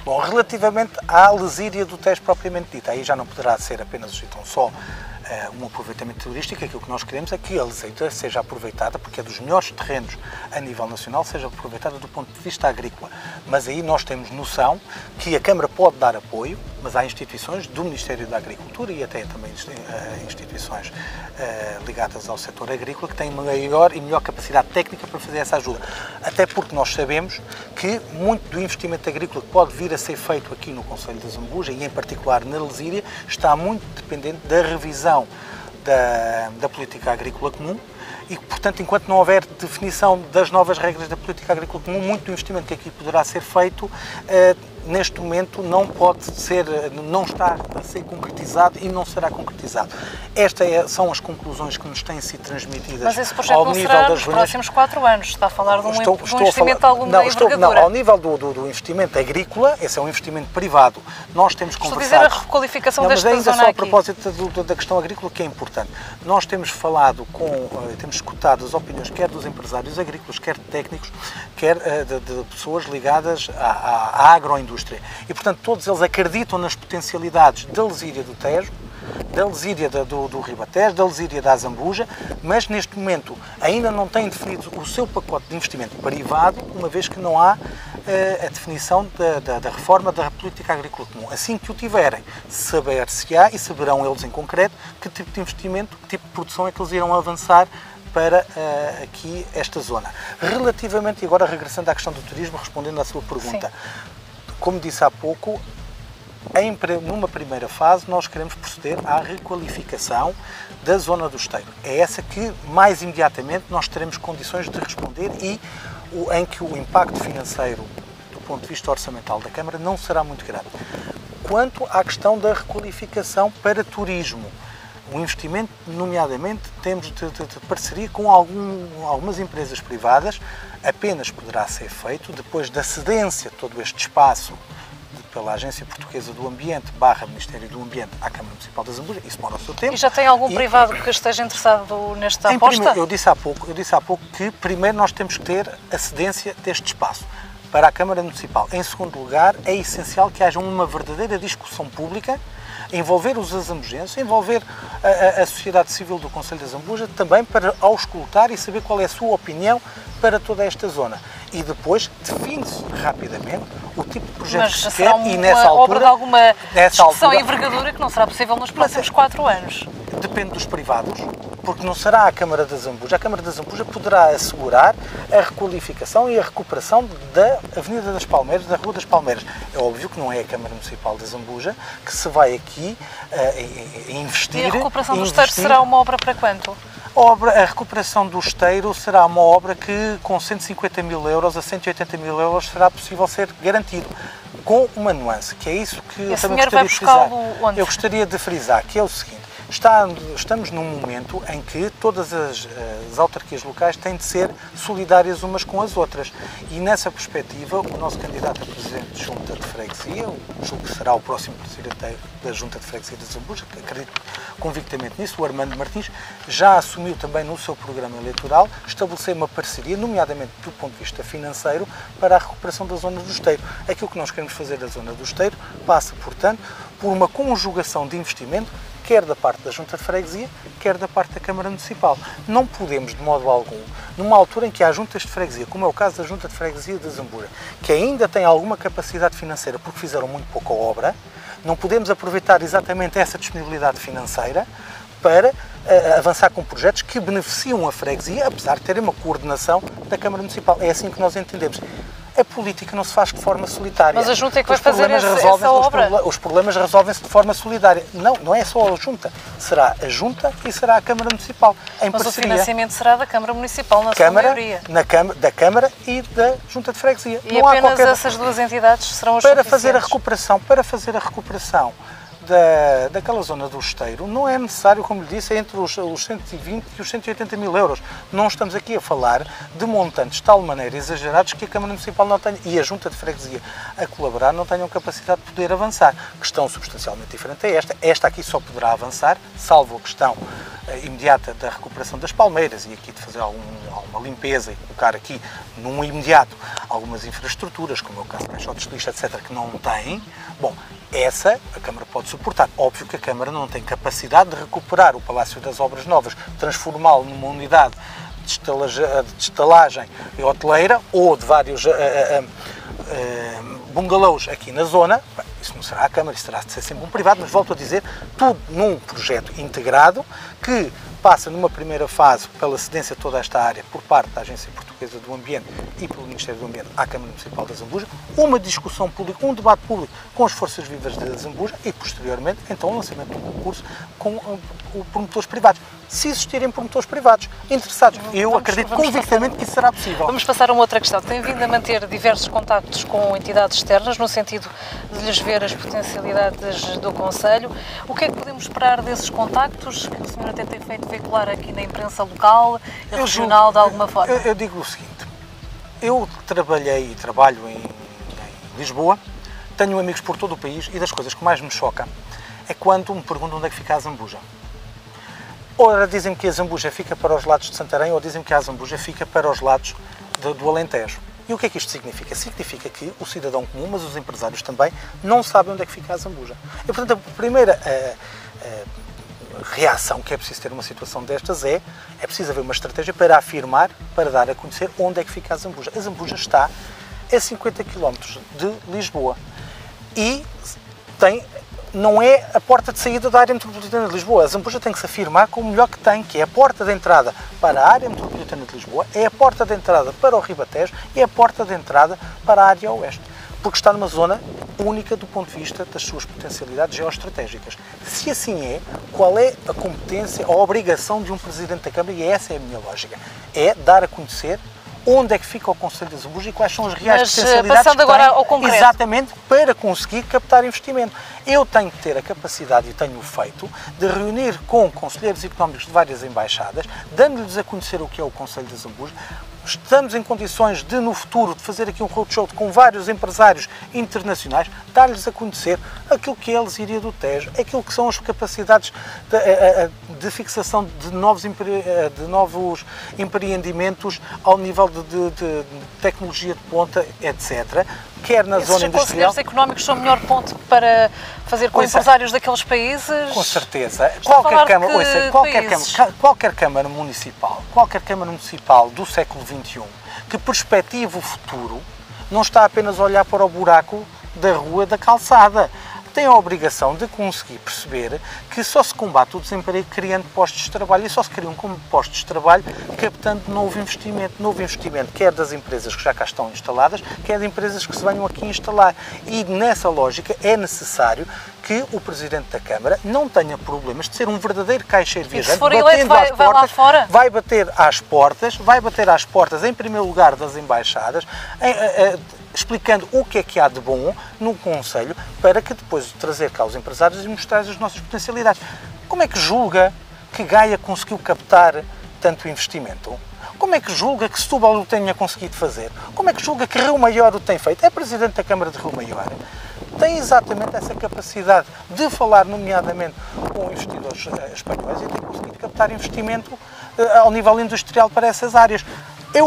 Bom, relativamente à lesíria do Tejo propriamente dita, aí já não poderá ser apenas então, só um aproveitamento turístico. Aquilo que nós queremos é que a lesíria seja aproveitada, porque é dos melhores terrenos a nível nacional, seja aproveitada do ponto de vista agrícola. Mas aí nós temos noção que a Câmara pode dar apoio, mas há instituições do Ministério da Agricultura e até também instituições ligadas ao setor agrícola que têm maior e melhor capacidade técnica para fazer essa ajuda. Até porque nós sabemos que muito do investimento agrícola que pode vir a ser feito aqui no Concelho da Zambuja e em particular na lesíria está muito dependente da revisão da política agrícola comum e, portanto, enquanto não houver definição das novas regras da política agrícola comum, muito do investimento que aqui poderá ser feito neste momento não pode ser, não está a ser concretizado e não será concretizado. Estas são as conclusões que nos têm sido transmitidas. Mas esse projeto não será nos próximos 4 anos, está a falar de um investimento de alguma envergadura. Não, ao nível do investimento agrícola, esse é um investimento privado. Nós temos conversado... Estou a dizer a requalificação desta zona aqui. Mas ainda só a propósito da questão agrícola, que é importante. Nós temos falado temos escutado as opiniões quer dos empresários agrícolas, quer de técnicos, quer de pessoas ligadas à agroindústria. E, portanto, todos eles acreditam nas potencialidades da lesíria do Tejo, da lesíria do Ribatejo, da lesíria da Zambuja, mas neste momento ainda não têm definido o seu pacote de investimento privado, uma vez que não há a definição da reforma da política agrícola comum. Assim que o tiverem, saber-se-á e saberão eles em concreto que tipo de investimento, que tipo de produção é que eles irão avançar para aqui esta zona. Relativamente, e agora regressando à questão do turismo, respondendo à sua pergunta, sim. Como disse há pouco, numa primeira fase nós queremos proceder à requalificação da zona do Esteiro. É essa que mais imediatamente nós teremos condições de responder e em que o impacto financeiro do ponto de vista orçamental da Câmara não será muito grande. Quanto à questão da requalificação para turismo, o investimento, nomeadamente, temos de parceria com algumas empresas privadas, apenas poderá ser feito depois da cedência de todo este espaço pela Agência Portuguesa do Ambiente / Ministério do Ambiente à Câmara Municipal da Zambuja. Isso demora o seu tempo. E já tem algum privado que esteja interessado nesta aposta? Eu disse há pouco que primeiro nós temos que ter a cedência deste espaço para a Câmara Municipal. Em segundo lugar, é essencial que haja uma verdadeira discussão pública, envolver os azambujenses, envolver a sociedade civil do Concelho da Zambuja, também para auscultar e saber qual é a sua opinião para toda esta zona. E depois define-se rapidamente o tipo de projeto que se quer e nessa altura... obra de alguma discussão e envergadura que não será possível nos próximos 4 anos. Depende dos privados, porque não será a Câmara da Zambuja. A Câmara da Zambuja poderá assegurar a requalificação e a recuperação da Avenida das Palmeiras, da Rua das Palmeiras. É óbvio que não é a Câmara Municipal da Zambuja que se vai aqui investir... E a recuperação do Esteiro será uma obra para quanto? A recuperação do Esteiro será uma obra que com 150 mil euros a 180 mil euros será possível ser garantido. Com uma nuance, que é isso que eu também gostaria de frisar. Eu gostaria de frisar, que é o seguinte. Estamos num momento em que todas as autarquias locais têm de ser solidárias umas com as outras. E nessa perspectiva, o nosso candidato a Presidente de Junta de Freguesia, julgo que será o próximo Presidente da Junta de Freguesia de Zambuja, que acredito convictamente nisso, o Armando Martins, já assumiu também no seu programa eleitoral estabelecer uma parceria, nomeadamente do ponto de vista financeiro, para a recuperação da zona do Esteiro. Aquilo que nós queremos fazer da zona do Esteiro passa, portanto, por uma conjugação de investimento, quer da parte da Junta de Freguesia, quer da parte da Câmara Municipal. Não podemos, de modo algum, numa altura em que há juntas de freguesia, como é o caso da Junta de Freguesia de Zambuja, que ainda tem alguma capacidade financeira porque fizeram muito pouca obra, não podemos aproveitar exatamente essa disponibilidade financeira para avançar com projetos que beneficiam a freguesia, apesar de terem uma coordenação da Câmara Municipal. É assim que nós entendemos. A política não se faz de forma solitária. Mas a Junta é que vai fazer essa obra? Os problemas resolvem-se de forma solidária. Não é só a Junta. Será a Junta e será a Câmara Municipal. Mas o financiamento será da Câmara Municipal, na sua maioria. Da Câmara e da Junta de Freguesia. E não apenas essas duas entidades serão as para fazer a recuperação daquela zona do Esteiro, não é necessário, como lhe disse, entre os 120 e os 180 mil euros. Não estamos aqui a falar de montantes de tal maneira exagerados que a Câmara Municipal não tenha, e a Junta de Freguesia a colaborar não tenham capacidade de poder avançar. Questão substancialmente diferente é esta. Esta aqui só poderá avançar, salvo a questão imediata da recuperação das palmeiras e aqui de fazer alguma limpeza e colocar aqui num imediato algumas infraestruturas, como é o caso de caixotes de lixo, etc., que não têm, bom, essa a Câmara pode suportar. Óbvio que a Câmara não tem capacidade de recuperar o Palácio das Obras Novas, transformá-lo numa unidade de estalagem hoteleira ou de vários bungalows aqui na zona. Bem, isso não será a Câmara, isso terá de ser sempre um privado, mas volto a dizer, tudo num projeto integrado que passa numa primeira fase pela cedência de toda esta área por parte da Agência Portuguesa do Ambiente e pelo Ministério do Ambiente à Câmara Municipal de Zambuja, uma discussão pública, um debate público com as forças vivas de Zambuja e, posteriormente, então o lançamento do concurso com promotores privados. Se existirem promotores privados interessados, eu acredito convictamente que isso será possível. Vamos passar a uma outra questão. Tem vindo a manter diversos contactos com entidades externas, no sentido de lhes ver as potencialidades do Conselho. O que é que podemos esperar desses contactos, que o senhor até tem feito veicular aqui na imprensa local e regional de alguma forma? Eu digo o seguinte, eu trabalhei e trabalho em Lisboa, tenho amigos por todo o país e das coisas que mais me choca é quando me perguntam onde é que fica a Zambuja. Ora dizem-me que a Zambuja fica para os lados de Santarém ou dizem-me que a Zambuja fica para os lados do Alentejo. E o que é que isto significa? Significa que o cidadão comum, mas os empresários também, não sabem onde é que fica a Zambuja. E, portanto, a primeira reação que é preciso ter uma situação destas é preciso haver uma estratégia para afirmar, para dar a conhecer onde é que fica a Zambuja. A Zambuja está a 50 km de Lisboa e não é a porta de saída da área metropolitana de Lisboa. A Zambuja tem que se afirmar como o melhor que tem, que é a porta de entrada para a área metropolitana de Lisboa, é a porta de entrada para o Ribatejo e é a porta de entrada para a área oeste. Porque está numa zona única do ponto de vista das suas potencialidades geoestratégicas. Se assim é, qual é a competência, a obrigação de um Presidente da Câmara, e essa é a minha lógica, é dar a conhecer onde é que fica o Conselho de Zambuja e quais são as reais potencialidades passando agora ao concreto. Exatamente, para conseguir captar investimento. Eu tenho que ter a capacidade, e tenho feito, de reunir com conselheiros económicos de várias embaixadas, dando-lhes a conhecer o que é o Conselho de Zambuja. Estamos em condições de, no futuro, de fazer aqui um roadshow com vários empresários internacionais, dar-lhes a conhecer aquilo que é a Lesíria do Tejo, aquilo que são as capacidades de fixação de novos empreendimentos ao nível de tecnologia de ponta, etc., quer na zona industrial. Os conselheiros económicos são o melhor ponto para fazer com empresários daqueles países? Com certeza. Qualquer Câmara Municipal do século XXI que perspective o futuro não está apenas a olhar para o buraco da rua, da calçada. Tem a obrigação de conseguir perceber que só se combate o desemprego criando postos de trabalho e só se criam postos de trabalho captando novo investimento quer das empresas que já cá estão instaladas, quer de empresas que se venham aqui instalar. E nessa lógica é necessário que o Presidente da Câmara não tenha problemas de ser um verdadeiro caixeiro viajante, vai bater às portas, em primeiro lugar, das embaixadas, explicando o que é que há de bom no Conselho, para que depois trazer cá os empresários e mostrar as nossas potencialidades. Como é que julga que Gaia conseguiu captar tanto investimento? Como é que julga que Setúbal o tenha conseguido fazer? Como é que julga que Rio Maior o tem feito? É Presidente da Câmara de Rio Maior. Tem exatamente essa capacidade de falar, nomeadamente, com investidores espanhóis e tem conseguido captar investimento ao nível industrial para essas áreas.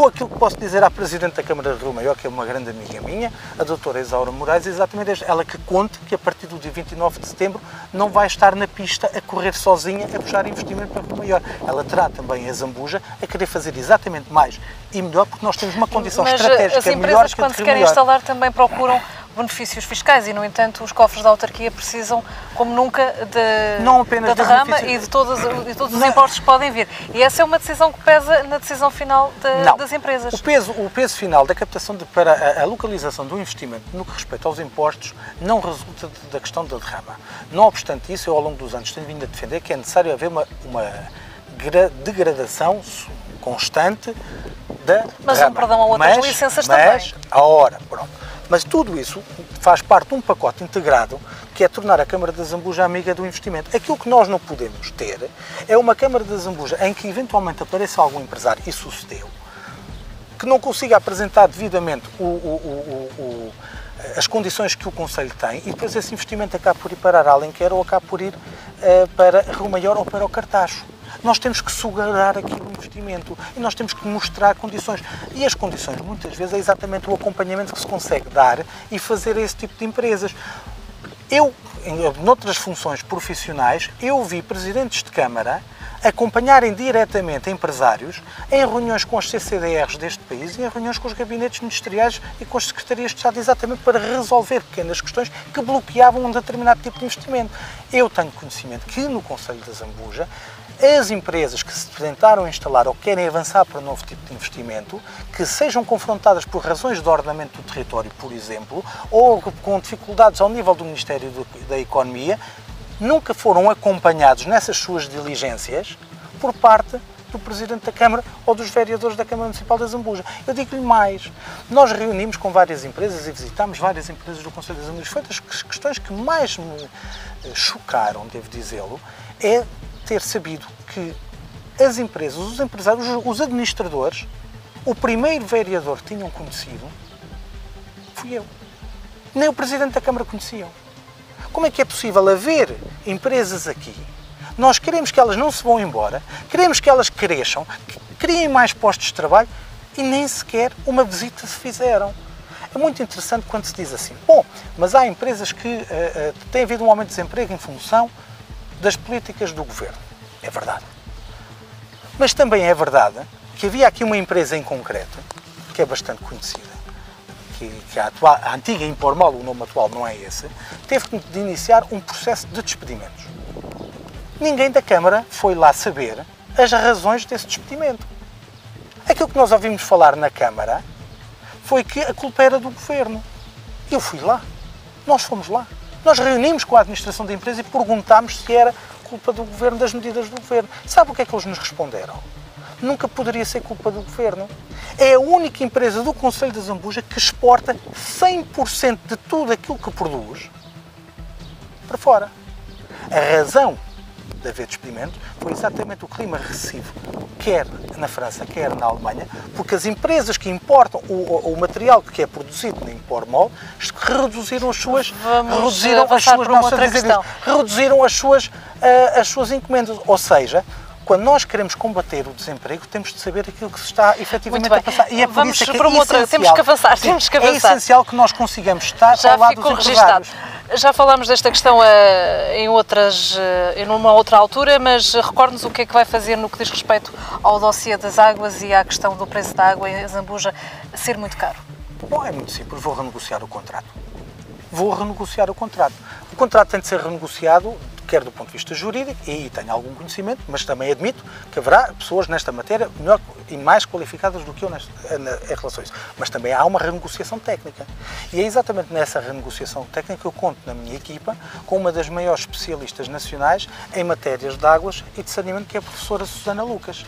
Aquilo que posso dizer à Presidente da Câmara de Rio Maior, que é uma grande amiga minha, a doutora Isaura Moraes, é exatamente ela que conte que a partir do dia 29 de setembro não vai estar na pista a correr sozinha, a puxar investimento para Rio Maior. Ela terá também a Zambuja a querer fazer exatamente mais e melhor, porque nós temos uma condição estratégica melhor que a de Rio Maior. As empresas, quando se querem instalar, também procuram benefícios fiscais e, no entanto, os cofres da autarquia precisam, como nunca, da derrama e de todos os impostos que podem vir. E essa é uma decisão que pesa na decisão final das empresas. O peso final da captação para a localização do investimento no que respeita aos impostos não resulta da questão da derrama. Não obstante isso, eu ao longo dos anos tenho vindo a defender que é necessário haver uma degradação constante da derrama. Perdão a outras licenças também. Mas tudo isso faz parte de um pacote integrado que é tornar a Câmara da Zambuja amiga do investimento. Aquilo que nós não podemos ter é uma Câmara da Zambuja em que eventualmente apareça algum empresário, e sucedeu, que não consiga apresentar devidamente as condições que o Conselho tem e depois esse investimento acabe por ir para Alenquer ou acabe por ir para Rio Maior ou para o Cartacho. nós temos que segurar aqui o investimento e nós temos que mostrar condições. E as condições, muitas vezes, é exatamente o acompanhamento que se consegue dar e fazer a esse tipo de empresas. Eu, noutras funções profissionais, eu vi presidentes de Câmara acompanharem diretamente empresários em reuniões com as CCDRs deste país e em reuniões com os gabinetes ministeriais e com as secretarias de Estado, exatamente para resolver pequenas questões que bloqueavam um determinado tipo de investimento. Eu tenho conhecimento que no Conselho da Zambuja as empresas que se tentaram instalar ou querem avançar para um novo tipo de investimento, que sejam confrontadas por razões de ordenamento do território, por exemplo, ou com dificuldades ao nível do Ministério da Economia, nunca foram acompanhados nessas suas diligências por parte do Presidente da Câmara ou dos vereadores da Câmara Municipal da Zambuja. Eu digo-lhe mais, nós reunimos com várias empresas e visitámos várias empresas do Conselho da Zambuja. Foi das questões que mais me chocaram, devo dizê-lo, é ter sabido que as empresas, os empresários, os administradores, o primeiro vereador que tinham conhecido fui eu. Nem o Presidente da Câmara conheciam. Como é que é possível haver empresas aqui? Nós queremos que elas não se vão embora, queremos que elas cresçam, que criem mais postos de trabalho e nem sequer uma visita se fizeram. É muito interessante quando se diz assim, bom, mas há empresas que têm havido um aumento de desemprego em função das políticas do Governo. É verdade. Mas também é verdade que havia aqui uma empresa em concreto, que é bastante conhecida, que a antiga Impormol, o nome atual não é esse, teve de iniciar um processo de despedimentos. Ninguém da Câmara foi lá saber as razões desse despedimento. Aquilo que nós ouvimos falar na Câmara foi que a culpa era do Governo. Eu fui lá. Nós fomos lá. Nós reunimos com a administração da empresa e perguntámos se era culpa do Governo, das medidas do Governo. Sabe o que é que eles nos responderam? Nunca poderia ser culpa do Governo. É a única empresa do Conselho da Zambuja que exporta 100% de tudo aquilo que produz para fora. A razão de haver despedimento foi exatamente o clima recessivo, quer na França, quer na Alemanha, porque as empresas que importam o material que é produzido na Impormol reduziram as suas encomendas. Ou seja, quando nós queremos combater o desemprego, temos de saber aquilo que se está efetivamente a passar. E é por isso que temos que avançar. É essencial que nós consigamos estar ao lado dos empresários. Já falámos desta questão numa outra altura, mas recorde-nos o que é que vai fazer no que diz respeito ao dossiê das águas e à questão do preço da água em Zambuja ser muito caro. Bom, é muito simples, vou renegociar o contrato. O contrato tem de ser renegociado, quer do ponto de vista jurídico, e aí tenho algum conhecimento, mas também admito que haverá pessoas nesta matéria melhor e mais qualificadas do que eu em relação a isso. Mas também há uma renegociação técnica. E é exatamente nessa renegociação técnica que eu conto na minha equipa com uma das maiores especialistas nacionais em matérias de águas e de saneamento, que é a professora Susana Lucas.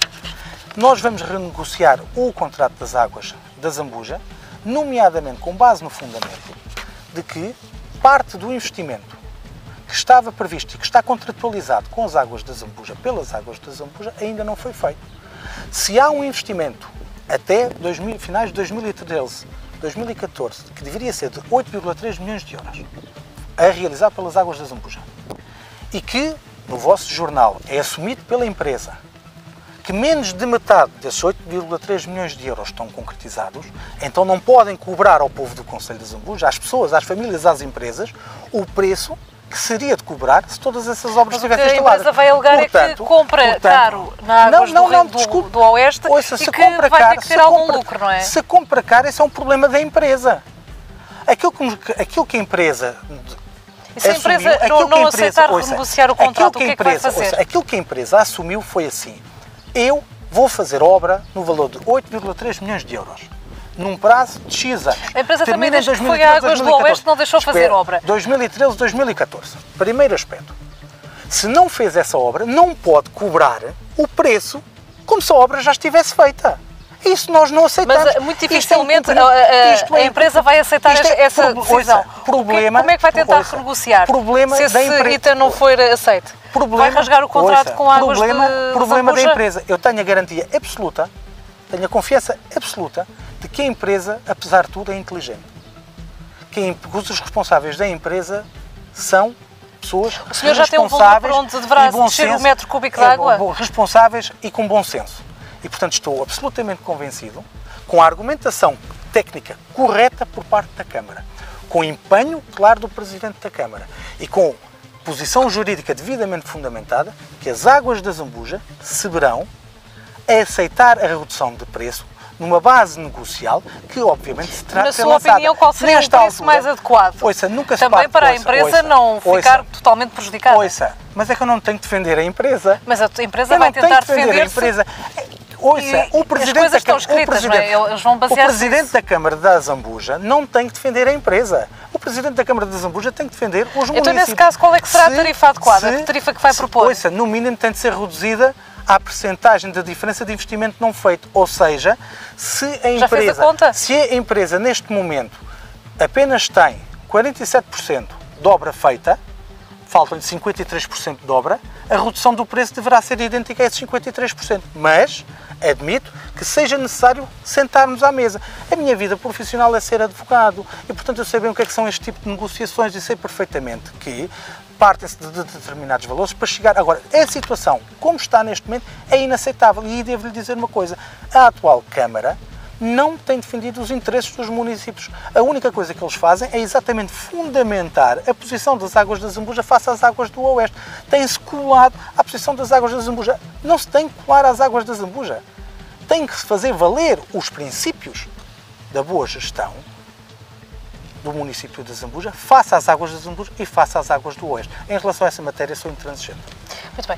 Nós vamos renegociar o contrato das águas da Zambuja, nomeadamente com base no fundamento de que parte do investimento que estava previsto e que está contratualizado com as águas da Zambuja, pelas águas da Zambuja, ainda não foi feito. Se há um investimento até finais de 2013, 2014, que deveria ser de 8,3 milhões de euros, a realizar pelas águas da Zambuja, e que no vosso jornal é assumido pela empresa, que menos de metade desses 8,3 milhões de euros estão concretizados, então não podem cobrar ao povo do Conselho de Zambuja, às pessoas, às famílias, às empresas, o preço que seria de cobrar se todas essas obras estivessem instaladas. Mas o que a empresa vai alegar é que compra caro na águas do Oeste e que vai ter que ter algum lucro, não é? Se compra caro, esse é um problema da empresa. Aquilo que a empresa... E se a empresa não aceitar renegociar o contrato, o que é que vai fazer? Aquilo que a empresa assumiu foi assim: eu vou fazer obra no valor de 8,3 milhões de euros. Num prazo de X anos. A empresa também, desde que foi a Águas do Oeste, não deixou fazer obra. 2013, 2014. Primeiro aspecto. Se não fez essa obra, não pode cobrar o preço como se a obra já estivesse feita. Isso nós não aceitamos. Mas muito dificilmente a empresa vai aceitar essa decisão. Como é que vai tentar renegociar se esse guita não for aceito? Vai rasgar o contrato com a Águas de Zambuja? Problema da empresa. Eu tenho a garantia absoluta, tenho a confiança absoluta de que a empresa, apesar de tudo, é inteligente. Que os responsáveis da empresa são pessoas O senhor já tem um valor para onde deverá descer o metro cúbico de água? Responsáveis e com bom senso. E, portanto, estou absolutamente convencido, com a argumentação técnica correta por parte da Câmara, com empenho claro do Presidente da Câmara e com posição jurídica devidamente fundamentada, que as águas da Zambuja se verão a aceitar a redução de preço numa base negocial que, obviamente, se trata de ser lançada. Na sua opinião, qual seria o preço mais adequado? Ouça, nunca se Também para a empresa não ficar totalmente prejudicada. Ouça, mas é que eu não tenho que defender a empresa. Mas a empresa vai tentar defender-se. Ouça, o Presidente da Câmara, eles vão basear-se o Presidente da Câmara da Zambuja não tem que defender a empresa. O Presidente da Câmara da Zambuja tem que defender os municípios. Então, nesse caso, qual é que será a tarifa adequada? A tarifa que vai propor? Ouça, no mínimo tem de ser reduzida à percentagem da diferença de investimento não feito. Ou seja, se a empresa neste momento apenas tem 47% de obra feita, faltam-lhe 53% de obra, a redução do preço deverá ser idêntica a esses 53%. Mas admito que seja necessário sentarmos à mesa. A minha vida profissional é ser advogado e, portanto, eu sei bem o que é que são este tipo de negociações e sei perfeitamente que partem-se de determinados valores para chegar. Agora, a situação, como está neste momento, é inaceitável. E devo-lhe dizer uma coisa, a atual Câmara não tem defendido os interesses dos municípios. A única coisa que eles fazem é exatamente fundamentar a posição das águas da Zambuja face às águas do Oeste. Tem-se colado à posição das águas da Zambuja. Não se tem que colar às águas da Zambuja. Tem que se fazer valer os princípios da boa gestão do município de Zambuja face às águas da Zambuja e face às águas do Oeste. Em relação a essa matéria, sou intransigente. Muito bem.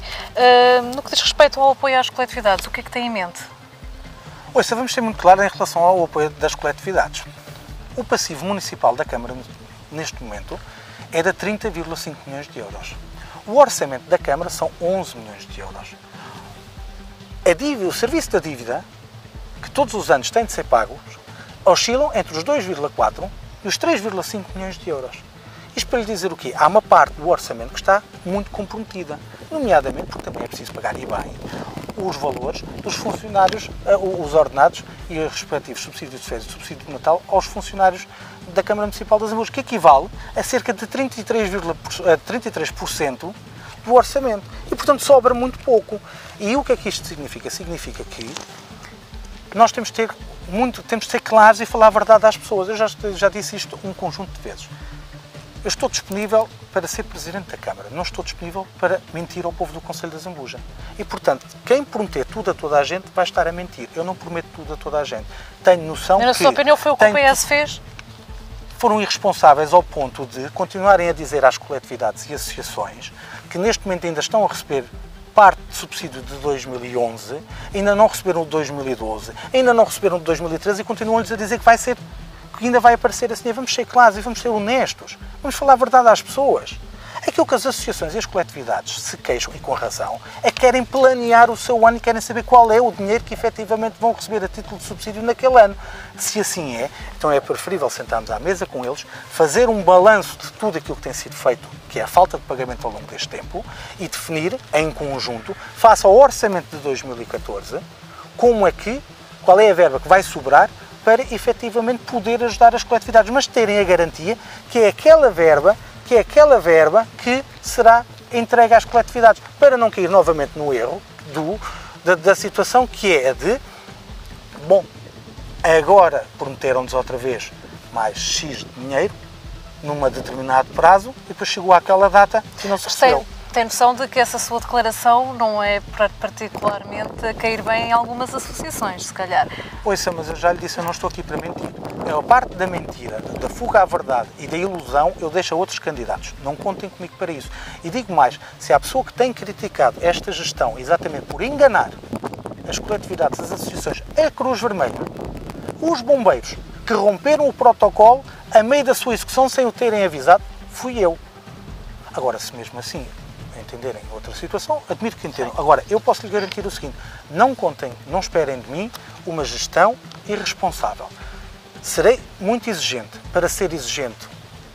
No que diz respeito ao apoio às coletividades, o que é que tem em mente? Ouça, vamos ser muito claros em relação ao apoio das coletividades. O passivo municipal da Câmara, neste momento, é de 30,5 milhões de euros. O orçamento da Câmara são 11 milhões de euros. O serviço da dívida, que todos os anos tem de ser pago, oscilam entre os 2,4 e os 3,5 milhões de euros. Isto para lhe dizer o quê? Há uma parte do orçamento que está muito comprometida, nomeadamente porque também é preciso pagar e bem os valores dos funcionários, os ordenados e os respectivos subsídios de férias e subsídio de Natal aos funcionários da Câmara Municipal de Zambuja, que equivale a cerca de 33% do orçamento. E, portanto, sobra muito pouco. E o que é que isto significa? Significa que nós temos de ser claros e falar a verdade às pessoas. Eu já disse isto um conjunto de vezes. Eu estou disponível para ser Presidente da Câmara, não estou disponível para mentir ao povo do Concelho de Zambuja. E, portanto, quem prometer tudo a toda a gente vai estar a mentir. Eu não prometo tudo a toda a gente. Tenho noção que... Na sua opinião, foi o que o PS fez? Foram irresponsáveis ao ponto de continuarem a dizer às coletividades e associações que neste momento ainda estão a receber parte de subsídio de 2011, ainda não receberam o de 2012, ainda não receberam o de 2013 e continuam-lhes a dizer que ainda vai aparecer esse dinheiro. Vamos ser claros e vamos ser honestos. Vamos falar a verdade às pessoas. Aquilo que as associações e as coletividades se queixam, e com razão, é que querem planear o seu ano e querem saber qual é o dinheiro que efetivamente vão receber a título de subsídio naquele ano. Se assim é, então é preferível sentarmos à mesa com eles, fazer um balanço de tudo aquilo que tem sido feito, que é a falta de pagamento ao longo deste tempo, e definir em conjunto, face ao orçamento de 2014, qual é a verba que vai sobrar para efetivamente poder ajudar as coletividades, mas terem a garantia que é aquela verba que será entregue às coletividades, para não cair novamente no erro da situação que é agora prometeram-nos outra vez mais X de dinheiro, num determinado prazo, e depois chegou àquela data e não se recebeu. Tem noção de que essa sua declaração não é particularmente a cair bem em algumas associações, se calhar? Ouça, mas eu já lhe disse, eu não estou aqui para mentir. A parte da mentira, da fuga à verdade e da ilusão, eu deixo a outros candidatos. Não contem comigo para isso. E digo mais, se há pessoa que tem criticado esta gestão exatamente por enganar as coletividades, as associações, a Cruz Vermelha, os bombeiros, que romperam o protocolo a meio da sua execução sem o terem avisado, fui eu. Agora, se mesmo assim entenderem outra situação, admito que entendam. Agora, eu posso lhe garantir o seguinte, não esperem de mim uma gestão irresponsável. Serei muito exigente. Para ser exigente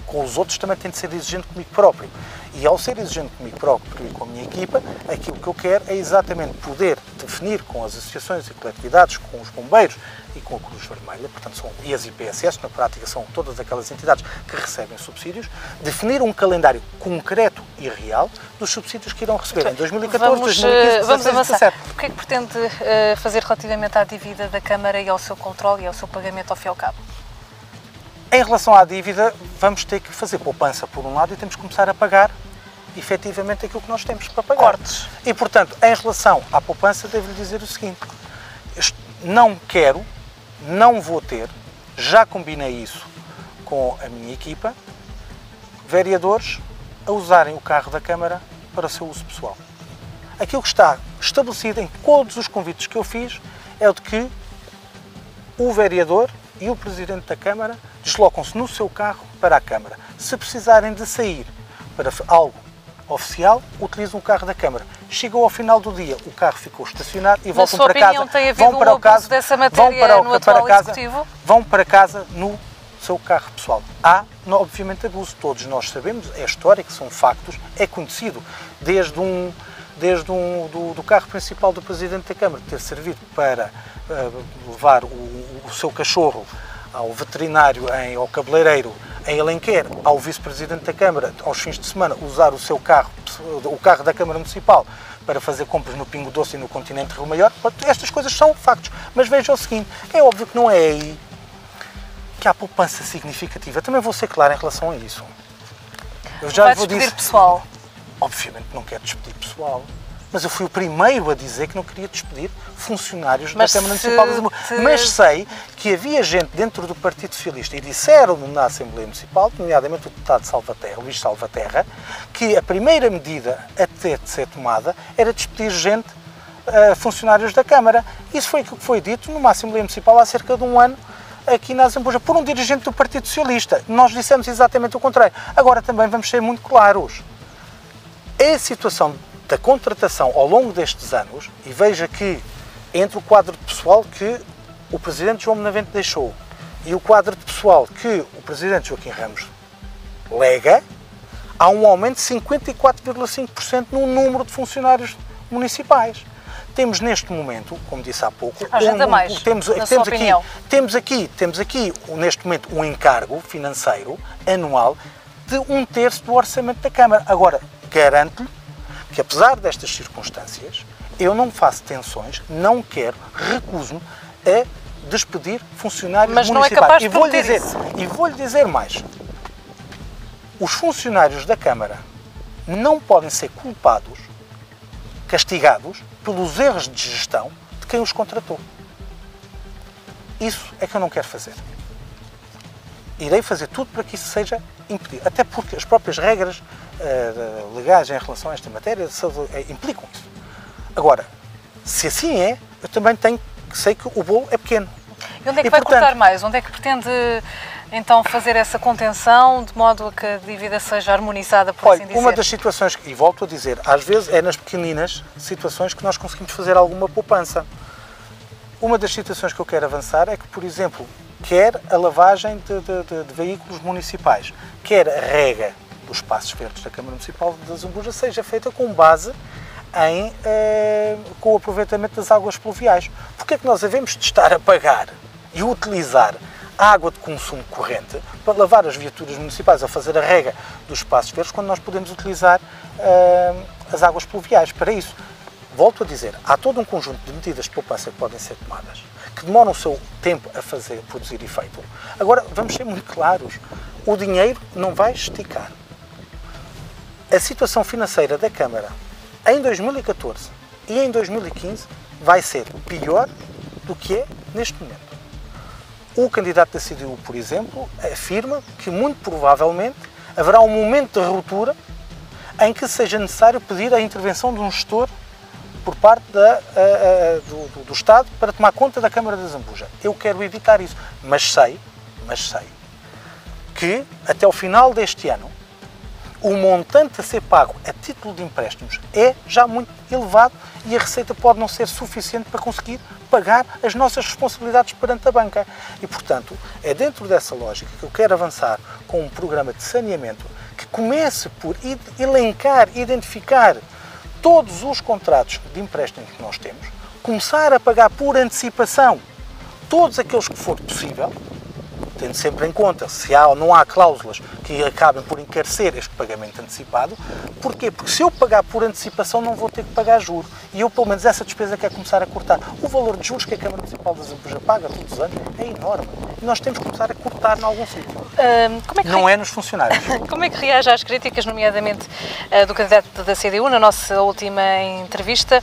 com os outros, também tenho de ser exigente comigo próprio. E ao ser exigente comigo próprio e com a minha equipa, aquilo que eu quero é exatamente poder definir com as associações e coletividades, com os bombeiros e com a Cruz Vermelha, portanto, e as IPSS, na prática são todas aquelas entidades que recebem subsídios, definir um calendário concreto e real dos subsídios que irão receber em 2014, 2015, 2016 vamos e avançar. 2017. O que é que pretende fazer relativamente à dívida da Câmara e ao seu controle e ao seu pagamento ao fim e ao cabo? Em relação à dívida, vamos ter que fazer poupança por um lado e temos que começar a pagar efetivamente aquilo que nós temos para pagar. Cortes. E, portanto, em relação à poupança, devo-lhe dizer o seguinte: não quero, não vou ter, já combinei isso com a minha equipa, vereadores a usarem o carro da Câmara para o seu uso pessoal. Aquilo que está estabelecido em todos os convites que eu fiz é o de que o vereador e o Presidente da Câmara deslocam-se no seu carro para a Câmara. Se precisarem de sair para algo oficial, utilizam o carro da Câmara. Chegou ao final do dia, o carro ficou estacionado e voltam para casa. Na sua opinião, tem havido um abuso dessa matéria no atual Executivo? Vão para casa no seu carro pessoal. Há, obviamente, abuso. Todos nós sabemos, é histórico, são factos, é conhecido. Desde do carro principal do Presidente da Câmara ter servido para levar o seu cachorro ao veterinário, ao cabeleireiro em Alenquer, ao Vice-Presidente da Câmara, aos fins de semana, usar o seu carro, o carro da Câmara Municipal, para fazer compras no Pingo Doce e no Continente Rio Maior. Estas coisas são factos. Mas veja o seguinte, é óbvio que não é aí que há poupança significativa. Também vou ser claro em relação a isso. Eu já vai despedir pessoal? Obviamente não quero despedir pessoal. Mas eu fui o primeiro a dizer que não queria despedir funcionários da Câmara Municipal de Zambuja. Mas sei que havia gente dentro do Partido Socialista, e disseram-no na Assembleia Municipal, nomeadamente o deputado Salvaterra, Luís Salvaterra, que a primeira medida a ter de ser tomada era despedir gente, funcionários da Câmara. Isso foi aquilo que foi dito numa Assembleia Municipal há cerca de um ano, aqui na Zambuja, por um dirigente do Partido Socialista. Nós dissemos exatamente o contrário. Agora também vamos ser muito claros. A situação da contratação ao longo destes anos, e veja que entre o quadro de pessoal que o Presidente João Benavente deixou e o quadro de pessoal que o Presidente Joaquim Ramos lega, há um aumento de 54,5% no número de funcionários municipais. Temos neste momento, como disse há pouco, temos aqui neste momento um encargo financeiro anual de 1/3 do orçamento da Câmara. Agora, garanto-lhe que, apesar destas circunstâncias, eu não faço tensões, não quero, recuso-me a despedir funcionários municipais. Mas não é capaz de prometer isso. E vou-lhe dizer mais. Os funcionários da Câmara não podem ser culpados, castigados, pelos erros de gestão de quem os contratou. Isso é que eu não quero fazer. Irei fazer tudo para que isso seja impedido. Até porque as próprias regras legais em relação a esta matéria implicam isso. Agora, se assim é, eu também sei que o bolo é pequeno. E onde é que vai cortar mais? Onde é que pretende, então, fazer essa contenção de modo a que a dívida seja harmonizada, por assim dizer? Uma das situações, e volto a dizer, às vezes é nas pequeninas situações que nós conseguimos fazer alguma poupança. Uma das situações que eu quero avançar é que, por exemplo, quer a lavagem de veículos municipais, quer a rega dos espaços verdes da Câmara Municipal de Zambuja seja feita com base com o aproveitamento das águas pluviais. Porque é que nós devemos de estar a pagar e utilizar a água de consumo corrente para lavar as viaturas municipais, a fazer a rega dos espaços verdes, quando nós podemos utilizar as águas pluviais para isso? Volto a dizer, há todo um conjunto de medidas de poupança que podem ser tomadas, que demoram o seu tempo a produzir efeito. Agora, vamos ser muito claros, o dinheiro não vai esticar. A situação financeira da Câmara em 2014 e em 2015 vai ser pior do que é neste momento. O candidato da CDU, por exemplo, afirma que muito provavelmente haverá um momento de ruptura em que seja necessário pedir a intervenção de um gestor por parte do Estado para tomar conta da Câmara de Zambuja. Eu quero evitar isso, mas sei que até o final deste ano o montante a ser pago a título de empréstimos é já muito elevado e a receita pode não ser suficiente para conseguir pagar as nossas responsabilidades perante a banca. E, portanto, é dentro dessa lógica que eu quero avançar com um programa de saneamento que comece por elencar, identificar todos os contratos de empréstimo que nós temos, começar a pagar por antecipação todos aqueles que for possível, tendo sempre em conta se há ou não há cláusulas que acabem por encarecer este pagamento antecipado. Porquê? Porque se eu pagar por antecipação não vou ter que pagar juro. E eu, pelo menos, essa despesa quero começar a cortar. O valor de juros que a Câmara Municipal de Zambuja paga todos os anos é enorme. E nós temos que começar a cortar em algum sítio. Não é nos funcionários. Como é que reage às críticas, nomeadamente do candidato da CDU, na nossa última entrevista,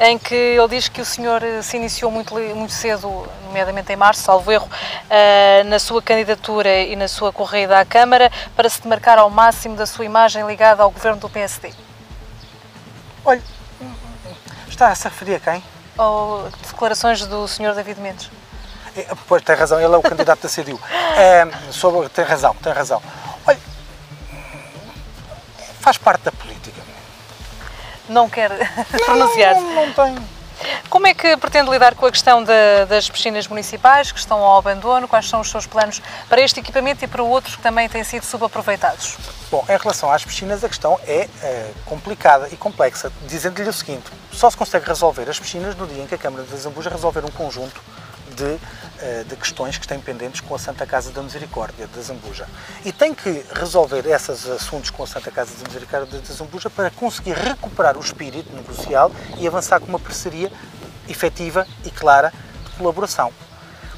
em que ele diz que o senhor se iniciou muito cedo, nomeadamente em março, salvo erro, na sua candidatura e na sua corrida à Câmara, para se demarcar ao máximo da sua imagem ligada ao governo do PSD? Olha, está a se referir a quem? Ou declarações do senhor David Mendes? Pois, tem razão, ele é o candidato da CDU. Tem razão. Olha, faz parte da política. Não quer pronunciar-se? Não tem. Como é que pretende lidar com a questão das piscinas municipais que estão ao abandono? Quais são os seus planos para este equipamento e para outros que também têm sido subaproveitados? Bom, em relação às piscinas, a questão é complicada e complexa, dizendo-lhe o seguinte: só se consegue resolver as piscinas no dia em que a Câmara de Zambuja resolver um conjunto de questões que têm pendentes com a Santa Casa da Misericórdia de Zambuja. E tem que resolver esses assuntos com a Santa Casa da Misericórdia de Zambuja para conseguir recuperar o espírito negocial e avançar com uma parceria efetiva e clara de colaboração.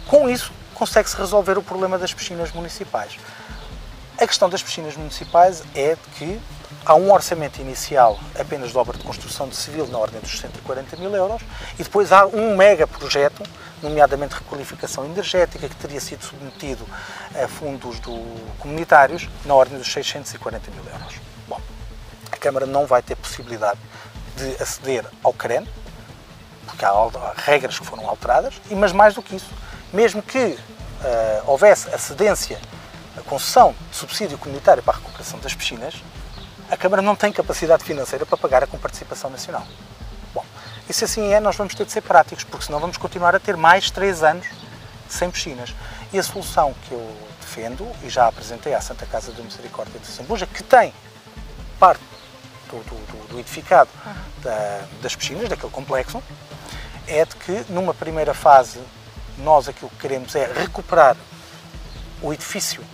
Com isso, consegue-se resolver o problema das piscinas municipais. A questão das piscinas municipais é que há um orçamento inicial apenas de obra de construção de civil na ordem dos 140 mil euros e depois há um mega projeto, nomeadamente requalificação energética, que teria sido submetido a fundos comunitários na ordem dos 640 mil euros. Bom, a Câmara não vai ter possibilidade de aceder ao CREN, porque há regras que foram alteradas, mas mais do que isso, mesmo que houvesse a cedência, a concessão de subsídio comunitário para a recuperação das piscinas, a Câmara não tem capacidade financeira para pagar a comparticipação nacional. Bom, e se assim é, nós vamos ter de ser práticos, porque senão vamos continuar a ter mais 3 anos sem piscinas. E a solução que eu defendo, e já apresentei à Santa Casa da Misericórdia de Zambuja, que tem parte do edificado das piscinas, daquele complexo, é de que numa primeira fase nós aquilo que queremos é recuperar o edifício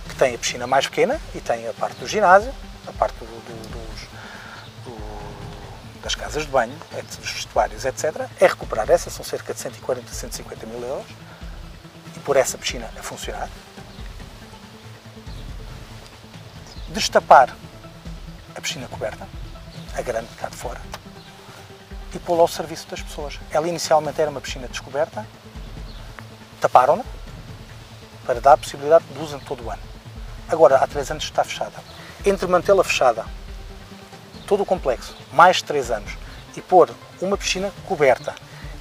que tem a piscina mais pequena e tem a parte do ginásio, a parte das casas de banho, dos vestuários, etc. É recuperar essa, são cerca de 140 a 150 mil euros, e pôr essa piscina a funcionar. Destapar a piscina coberta, a grande cá de fora, e pô-la ao serviço das pessoas. Ela inicialmente era uma piscina descoberta, taparam-na para dar a possibilidade de uso em todo o ano. Agora, há 3 anos está fechada. Entre mantê-la fechada, todo o complexo, mais 3 anos, e pôr uma piscina coberta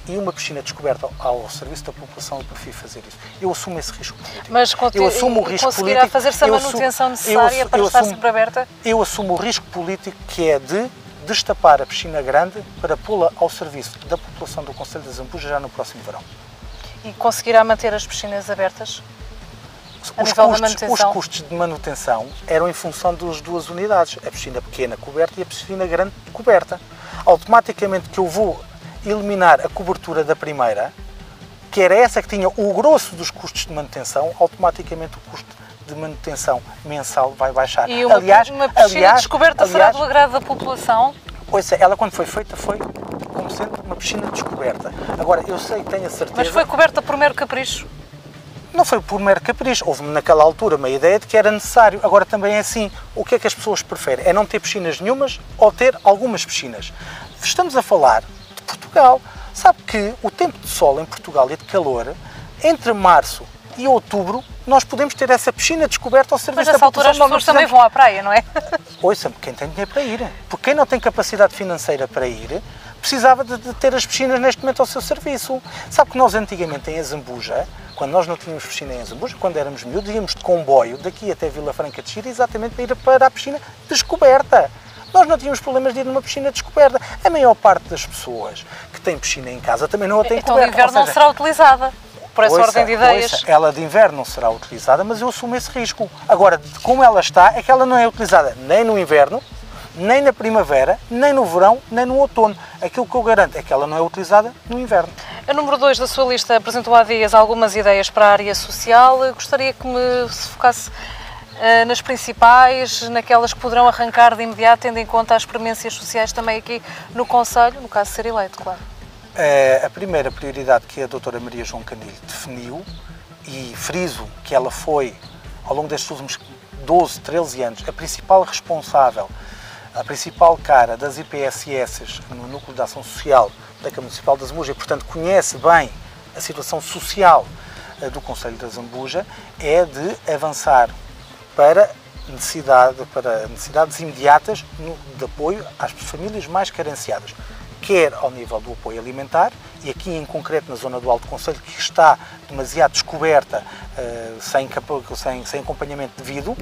e uma piscina descoberta ao serviço da população, eu prefiro fazer isso. Eu assumo esse risco político. Mas eu assumo o risco conseguirá político, fazer-se a manutenção necessária para estar sempre aberta? Eu assumo o risco político que é de destapar a piscina grande para pô-la ao serviço da população do Concelho de Zambuja já no próximo verão. E conseguirá manter as piscinas abertas? Os custos de manutenção eram em função das 2 unidades, a piscina pequena coberta e a piscina grande coberta. Automaticamente que eu vou eliminar a cobertura da primeira, que era essa que tinha o grosso dos custos de manutenção, automaticamente o custo de manutenção mensal vai baixar. E uma piscina descoberta será do agrado da população? Pois é, ela quando foi feita foi como sendo uma piscina descoberta. Agora, eu sei, tenho a certeza... Mas foi coberta por mero capricho? Não foi por mero capricho, houve naquela altura uma ideia de que era necessário. Agora também é assim, o que é que as pessoas preferem? É não ter piscinas nenhumas ou ter algumas piscinas? Estamos a falar de Portugal. Sabe que o tempo de sol em Portugal e de calor, entre março e outubro, nós podemos ter essa piscina descoberta ao serviço da população. Mas nessa altura as pessoas também vão à praia, não é? Ouça-me, quem tem dinheiro para ir. Porque quem não tem capacidade financeira para ir, precisava de ter as piscinas neste momento ao seu serviço. Sabe que nós antigamente em Zambuja, quando nós não tínhamos piscina em Zambuja, quando éramos miúdos, íamos de comboio daqui até Vila Franca de Xira exatamente para ir para a piscina descoberta. Nós não tínhamos problemas de ir numa piscina descoberta. A maior parte das pessoas que têm piscina em casa também não a têm então, coberta. Então de inverno não será utilizada, por essa ordem de ideias. Ela de inverno não será utilizada, mas eu assumo esse risco. Agora, como ela está, é que ela não é utilizada nem no inverno, nem na primavera, nem no verão, nem no outono. Aquilo que eu garanto é que ela não é utilizada no inverno. A número 2 da sua lista apresentou há dias algumas ideias para a área social. Gostaria que se focasse nas principais, naquelas que poderão arrancar de imediato, tendo em conta as experiências sociais também aqui no Conselho, no caso de ser eleito, claro. A primeira prioridade que a doutora Maria João Canilho definiu, e friso que ela foi, ao longo destes últimos 12, 13 anos, a principal responsável, a principal cara das IPSS no Núcleo de Ação Social da Câmara Municipal de Zambuja e, portanto, conhece bem a situação social do Concelho de Zambuja, é de avançar para necessidades imediatas de apoio às famílias mais carenciadas, quer ao nível do apoio alimentar, e aqui em concreto na zona do Alto Concelho, que está demasiado descoberta, sem acompanhamento devido.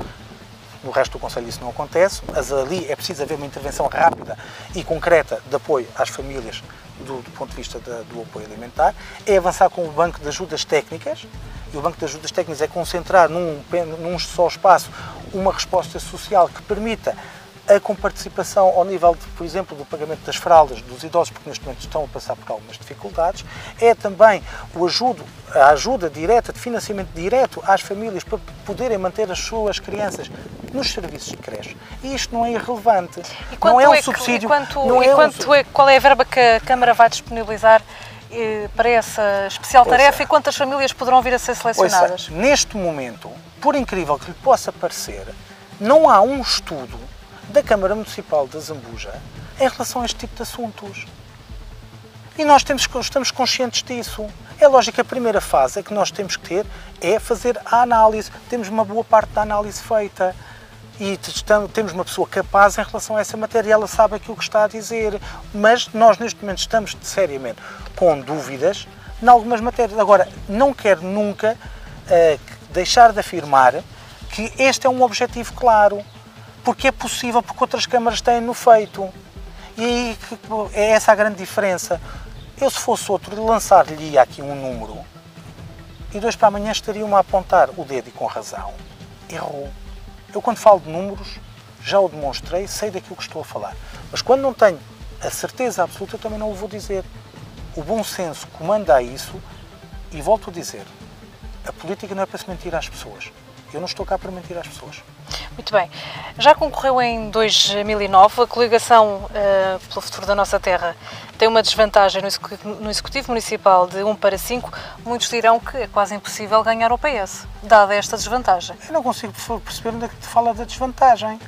No resto do Concelho isso não acontece, mas ali é preciso haver uma intervenção rápida e concreta de apoio às famílias do ponto de vista do apoio alimentar. É avançar com o Banco de Ajudas Técnicas, e o Banco de Ajudas Técnicas é concentrar num só espaço uma resposta social que permita a comparticipação ao nível, por exemplo, do pagamento das fraldas dos idosos, porque neste momento estão a passar por algumas dificuldades. É também a ajuda direta, de financiamento direto às famílias para poderem manter as suas crianças nos serviços de creche. E isto não é irrelevante. Não é um subsídio. Qual é a verba que a Câmara vai disponibilizar para essa especial tarefa e quantas famílias poderão vir a ser selecionadas? Neste momento, por incrível que lhe possa parecer, não há um estudo da Câmara Municipal de Zambuja em relação a este tipo de assuntos. E nós estamos conscientes disso. É lógico que a primeira fase que nós temos que ter é fazer a análise. Temos uma boa parte da análise feita e temos uma pessoa capaz em relação a essa matéria, ela sabe aquilo que está a dizer, mas nós neste momento estamos seriamente com dúvidas em algumas matérias. Agora, não quero nunca deixar de afirmar que este é um objetivo claro, porque é possível, porque outras câmaras têm-no feito. E aí é essa a grande diferença. Eu, se fosse outro, lançar-lhe aqui um número e dois para amanhã estariam a apontar o dedo e com razão. Errou. Eu, quando falo de números, já o demonstrei, sei daquilo que estou a falar. Mas quando não tenho a certeza absoluta, eu também não o vou dizer. O bom senso comanda a isso e volto a dizer, a política não é para se mentir às pessoas. Eu não estou cá para mentir às pessoas. Muito bem. Já concorreu em 2009. A coligação pelo futuro da nossa terra tem uma desvantagem no Executivo Municipal de 1 para 5. Muitos dirão que é quase impossível ganhar ao PS, dada esta desvantagem. Eu não consigo perceber onde é que te fala da desvantagem.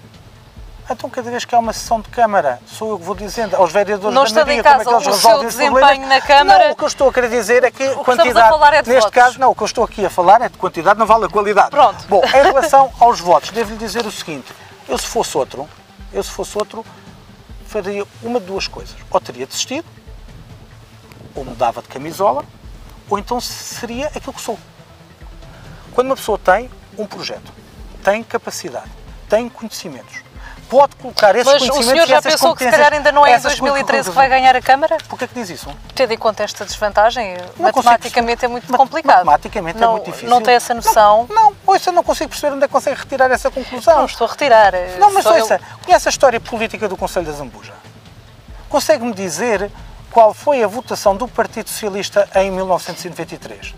Então, cada vez que há uma sessão de Câmara, sou eu que vou dizendo aos vereadores não da maioria como é que eles resolvem esse problema. Desempenho na Câmara. Não, o que eu estou a querer dizer é que a quantidade, neste caso, não, o que eu estou aqui a falar é de quantidade, não vale a qualidade. Pronto. Bom, em relação aos votos, devo-lhe dizer o seguinte, eu se fosse outro, faria uma de duas coisas. Ou teria desistido, ou mudava de camisola, ou então seria aquilo que sou. Quando uma pessoa tem um projeto, tem capacidade, tem conhecimentos, pode colocar esses conhecimentos. Mas o senhor já pensou que se calhar ainda não é em 2013 que vai ganhar a Câmara? Porquê que diz isso? Tendo em conta esta desvantagem, matematicamente é muito complicado. Matematicamente é muito difícil. Não tem essa noção? Não, ouça, não consigo perceber onde é que consegue retirar essa conclusão. Não estou a retirar. Não, mas ouça, conhece a história política do Concelho de Zambuja? Consegue-me dizer qual foi a votação do Partido Socialista em 1993?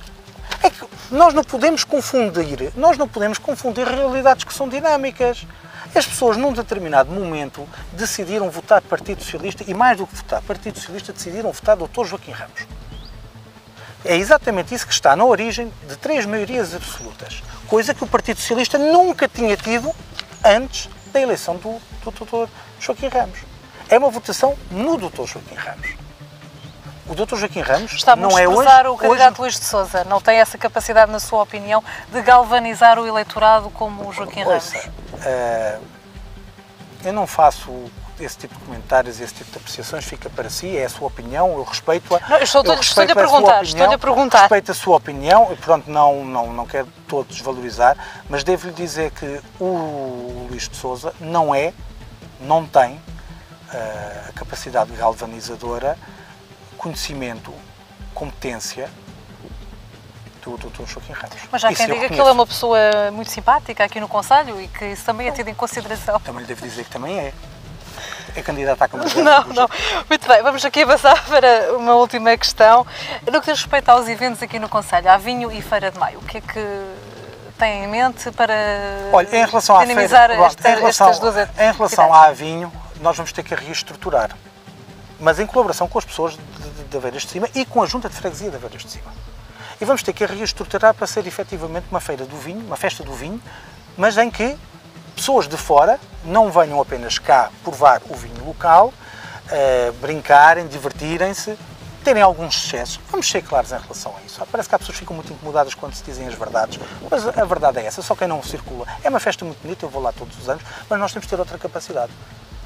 É que nós não podemos confundir realidades que são dinâmicas. As pessoas, num determinado momento, decidiram votar Partido Socialista e, mais do que votar Partido Socialista, decidiram votar Dr. Joaquim Ramos. É exatamente isso que está na origem de 3 maiorias absolutas, coisa que o Partido Socialista nunca tinha tido antes da eleição do Dr. Joaquim Ramos. É uma votação no Dr. Joaquim Ramos. O Dr. Joaquim Ramos não é hoje... o candidato Luís de Sousa não tem essa capacidade, na sua opinião, de galvanizar o eleitorado como o Joaquim Ramos? Eu não faço esse tipo de comentários, esse tipo de apreciações, fica para si, é a sua opinião, eu respeito-a. Estou-lhe a perguntar. Respeito a sua opinião e, pronto, não quero todo desvalorizar, mas devo-lhe dizer que o Luís de Sousa não tem a capacidade galvanizadora, conhecimento, competência do Dr. Joaquim Ramos. Mas já quem diga que ele é uma pessoa muito simpática aqui no Conselho e que isso também é tido em consideração. Também lhe devo dizer que também é. é candidata à Câmara de Não, não. Muito bem, vamos aqui avançar para uma última questão. No que diz respeito aos eventos aqui no concelho, há vinho e Feira de Maio, o que é que tem em mente para em relação à dinamizar feira, estas duas atividades? Em relação à vinho, nós vamos ter que a reestruturar, mas em colaboração com as pessoas de Aveiras de Cima e com a Junta de Freguesia de Aveiras de Cima. E vamos ter que a reestruturar para ser efetivamente uma feira do vinho, uma festa do vinho, mas em que pessoas de fora não venham apenas cá provar o vinho local, brincarem, divertirem-se, terem alguns excessos. Vamos ser claros em relação a isso. Parece que as pessoas ficam muito incomodadas quando se dizem as verdades, mas a verdade é essa, só quem não circula. É uma festa muito bonita, eu vou lá todos os anos, mas nós temos que ter outra capacidade.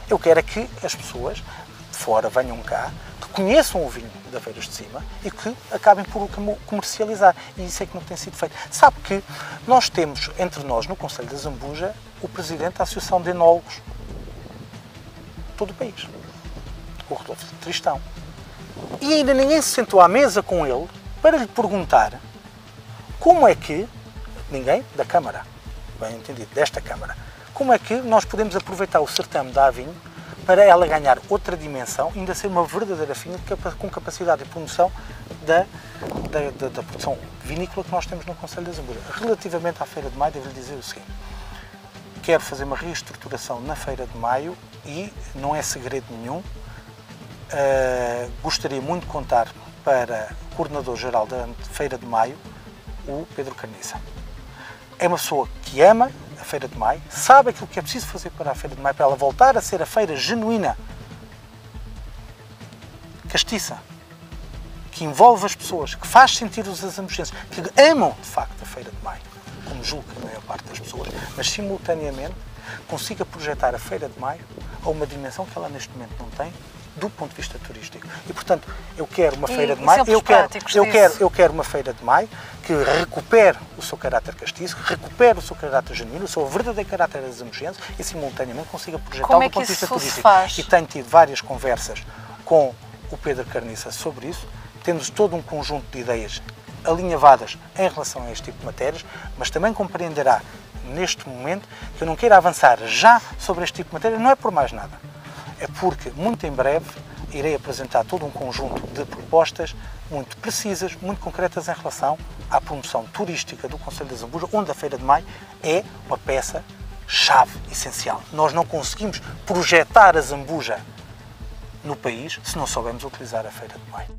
Eu quero é que as pessoas de fora venham cá, que conheçam o vinho da Aveiras de Cima e que acabem por o comercializar. E isso é que não tem sido feito. Sabe que nós temos entre nós, no Concelho da Zambuja, o presidente da Associação de Enólogos de todo o país, o Rodolfo Tristão. E ainda ninguém se sentou à mesa com ele para lhe perguntar como é que, ninguém da Câmara, bem entendido, desta Câmara, como é que nós podemos aproveitar o certame da Avinho para ela ganhar outra dimensão e ainda ser uma verdadeira vinha com capacidade de promoção da produção vinícola que nós temos no Concelho da Zambuja. Relativamente à Feira de Maio, devo-lhe dizer o seguinte: quero fazer uma reestruturação na Feira de Maio e não é segredo nenhum. Gostaria muito de contar para o coordenador-geral da Feira de Maio, o Pedro Carniça. É uma pessoa que ama a Feira de Maio, sabe aquilo que é preciso fazer para a Feira de Maio, para ela voltar a ser a feira genuína, castiça, que envolve as pessoas, que faz sentir os zambujenses, que amam de facto a Feira de Maio, como julgo que a maior parte das pessoas, mas simultaneamente consiga projetar a Feira de Maio a uma dimensão que ela neste momento não tem, do ponto de vista turístico. E, portanto, eu quero uma Feira de Maio, eu quero uma Feira de Maio que recupere o seu caráter castiço, recupere o seu caráter genuíno, o seu verdadeiro caráter zambujense e, simultaneamente, consiga projetar do ponto de vista turístico. E tenho tido várias conversas com o Pedro Carniça sobre isso, temos todo um conjunto de ideias alinhavadas em relação a este tipo de matérias, mas também compreenderá, neste momento, que eu não quero avançar já sobre este tipo de matéria, não é por mais nada. É porque, muito em breve, irei apresentar todo um conjunto de propostas muito precisas, muito concretas em relação à promoção turística do Concelho da Zambuja, onde a Feira de Maio é uma peça-chave essencial. Nós não conseguimos projetar a Zambuja no país se não soubermos utilizar a Feira de Maio.